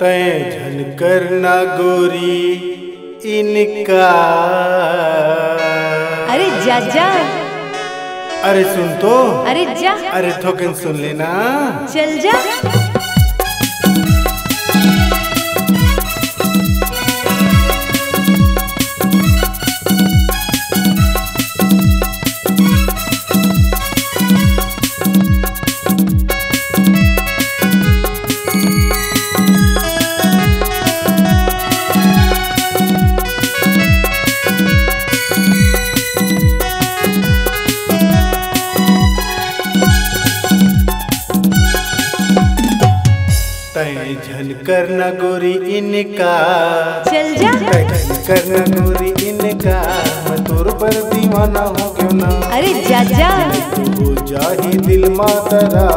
तय झनकर ना गोरी इनका। अरे जा जा। अरे सुन तो। अरे जा। अरे थोकन सुन लेना। चल जा। तय झनकर ना गोरी इनका। चल जा। तय झनकर ना गोरी इनका। मैं तोर पर दीवाना हो क्यों ना। अरे जा जा। तू हो जाही दिल मातरा।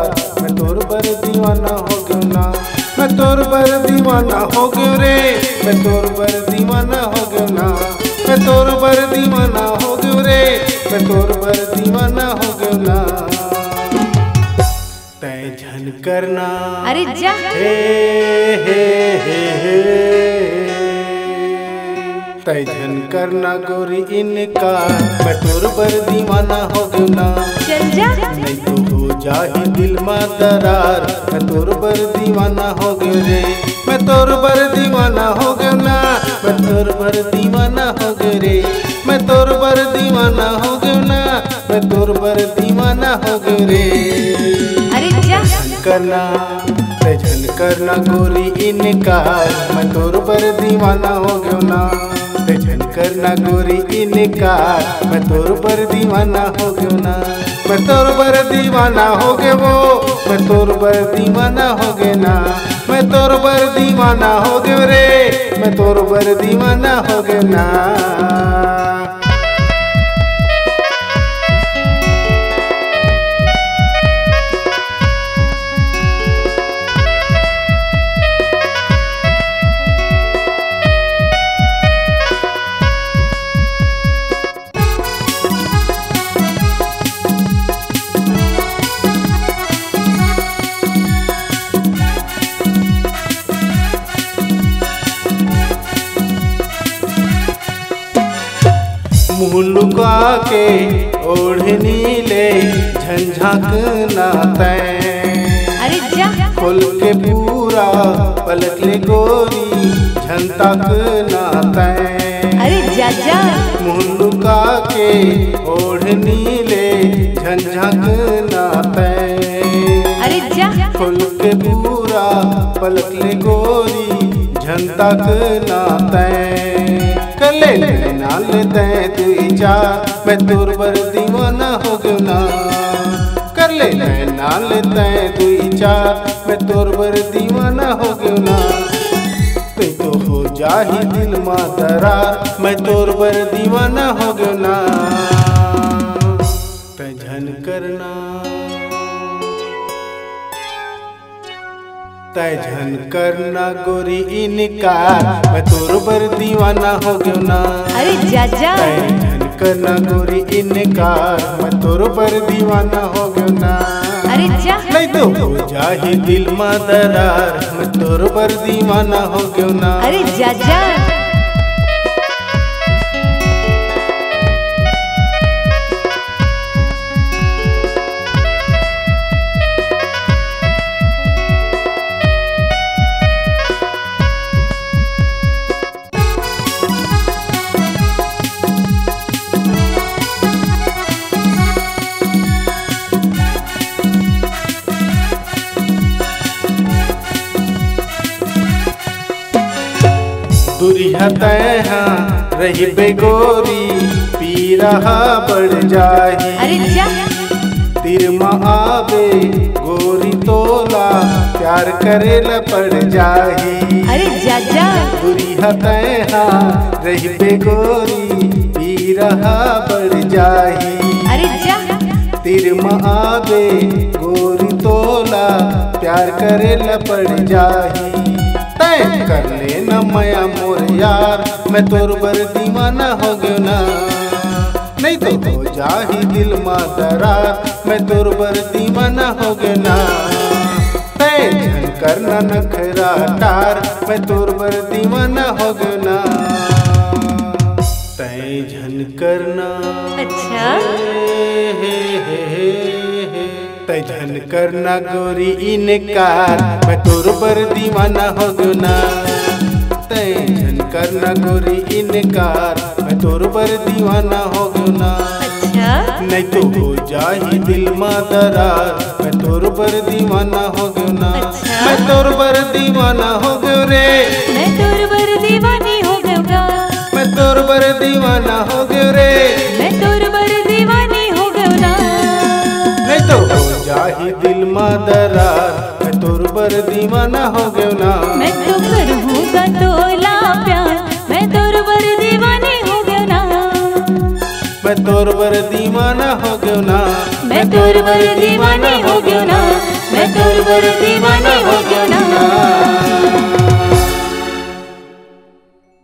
मैं तोर पर दीवाना हो क्यों ना। मैं तोर पर दीवाना हो क्यों रे। मैं तोर पर दीवाना हो क्यों ना। मैं तोर पर दीवाना हो क्यों रे। मैं तोर पर दीवाना हो क्यों ना। तय झनकर ना। अरे जा। हे हे हे हे। तय झनकर ना गोरी इनका। मैं तोर पर दीवाना हो क्यों ना। चल जा। नहीं तो हो जाही दिल में दरार। मैं तोर पर दीवाना हो क्यों रे। मैं तोर पर दीवाना हो क्यों ना। मैं तोर पर दीवाना हो क्यों रे। मैं तोर पर दीवाना हो क्यों ना। मैं तोर पर दीवाना हो क्यों रे। अरे जा। करना तय झनकर ना गोरी इनका। मैं तोर पर दीवाना हो क्यों ना। तय झनकर ना गोरी इनका। मैं तोर पर दीवाना हो क्यों ना। मैं तोर पर दीवाना हो गए वो। मैं तोर पर दीवाना हो गए ना। मैं तोर पर दीवाना हो गए रे। मैं तोर पर दीवाना हो गए ना। मुँह लुका के ओढ़नी ले झंझाकना तय। अरे जा। खोल के पूरा पलट ले गोरी झंझाकना तय। अरे जा जा। मुँह लुका के ओढ़नी ले झंझाकना तय। अरे जा। खोल के पूरा पलट ले गोरी झंझाकना तय। कले ना लेते तू चार। मैं तोर पर दीवाना हो क्यों ना। कर ले ना लेते तू चार। मैं तोर पर दीवाना हो क्यों ना। तू तो हो जाही दिल मा दरार। मैं तोर पर दीवाना हो क्यों ना। तय झनकर ना। तय झनकर ना गोरी इनका। मैं तोर पर दीवाना हो क्यों ना। अरे जा जा। तय झनकर ना गोरी इनका। मैं तोर पर दीवाना हो क्यों ना। अरे जा। नहीं तो हो जाही दिल में दरार। मैं तोर पर दीवाना हो क्यों ना। अरे जा जा। दुरिया तय रही बेगोरी। पी रहा बढ़ जाही। अरे जा। तिर आवे गोरी तोला। प्यार करे ल पड़ जाही। अरे जा जा। दुरिया तय रही बेगोरी। पी रहा बढ़ जाही। अरे जा। तिर आवे गोरी तोला। प्यार करे ल पड़ जाही। तय कर ले न माया मोर यार। मैं तोर पर दीवाना हो गयो ना। नहीं तो हो जाही दिल में दरार। मैं तोर पर दीवाना हो गयो ना। तय करना नखरा टार, मैं तोर बर दीवाना हो गयो ना। तय झन करना अच्छा तय झन करना गोरी इनकार, मैं तोर बर दीवाना हो गयो ना। तय झन करना गोरी इनकार, मैं तोर बर दीवाना हो गयो ना। अच्छा नहीं तो हो जाही दिल मा दरार, मैं तोर बर दीवाना हो गयो ना। अच्छा। मैं तोर बर दीवाना हो गयो रे, मैं तोर बर दीवानी हो गया, मैं तोर बर दीवाना हो गयो रे। मैं तोर बर दीवानी हो गया। नहीं तो हो जाही दिल मा दरार, मैं तोर बर दीवाना हो गयो ना। मैं तो करूँगा तोला प्यार, मैं तोर बर दीवानी हो गया ना। मैं तोर बर दीवाना हो गयो ना। मैं तोर बर दीवानी हो गया ना। मैं तोर बर दीवानी हो गया ना।